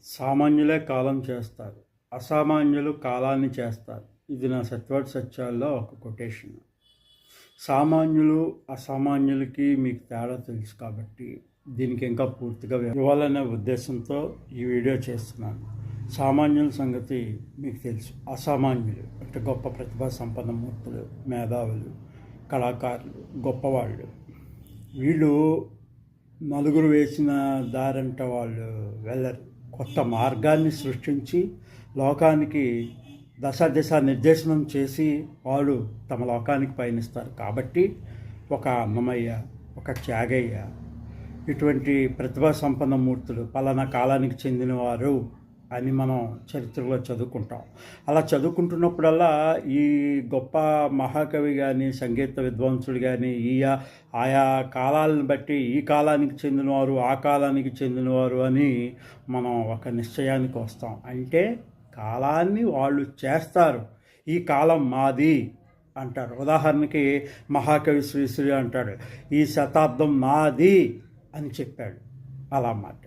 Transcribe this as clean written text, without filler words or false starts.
సామాన్యులే కాలం చేస్తారు, అసామాన్యులు కాలాన్ని చేస్తారు. ఇది నా సత్యవాద సత్యాల్లో ఒక కొటేషన్. సామాన్యులు అసామాన్యులకి మీకు తేడా తెలుసు కాబట్టి దీనికి ఇంకా పూర్తిగా ఇవ్వాలనే ఉద్దేశంతో ఈ వీడియో చేస్తున్నాను. సామాన్యుల సంగతి మీకు తెలుసు, అసామాన్యులు అంటే గొప్ప ప్రతిభా సంపన్న మూర్తులు, మేధావులు, కళాకారులు, గొప్పవాళ్ళు. వీళ్ళు నలుగురు వేసిన దారంట వాళ్ళు వెళ్ళరు. కొత్త మార్గాన్ని సృష్టించి లోకానికి దశ నిర్దేశనం చేసి వాళ్ళు తమ లోకానికి పయనిస్తారు. కాబట్టి ఒక అన్నమయ్య, ఒక త్యాగయ్య, ఇటువంటి ప్రతిభా సంపన్న మూర్తులు పలానా కాలానికి చెందినవారు అని మనం చరిత్రలో చదువుకుంటాం. అలా చదువుకుంటున్నప్పుడల్లా ఈ గొప్ప మహాకవి కానీ, సంగీత విద్వాంసుడు కానీ, ఆయా కాలాలను బట్టి ఈ కాలానికి చెందినవారు, ఆ కాలానికి చెందినవారు అని మనం ఒక నిశ్చయానికి వస్తాం. అంటే కాలాన్ని వాళ్ళు చేస్తారు, ఈ కాలం మాది అంటారు. ఉదాహరణకి మహాకవి శ్రీశ్రీ అంటాడు, ఈ శతాబ్దం నాది అని చెప్పాడు. అలా మాట.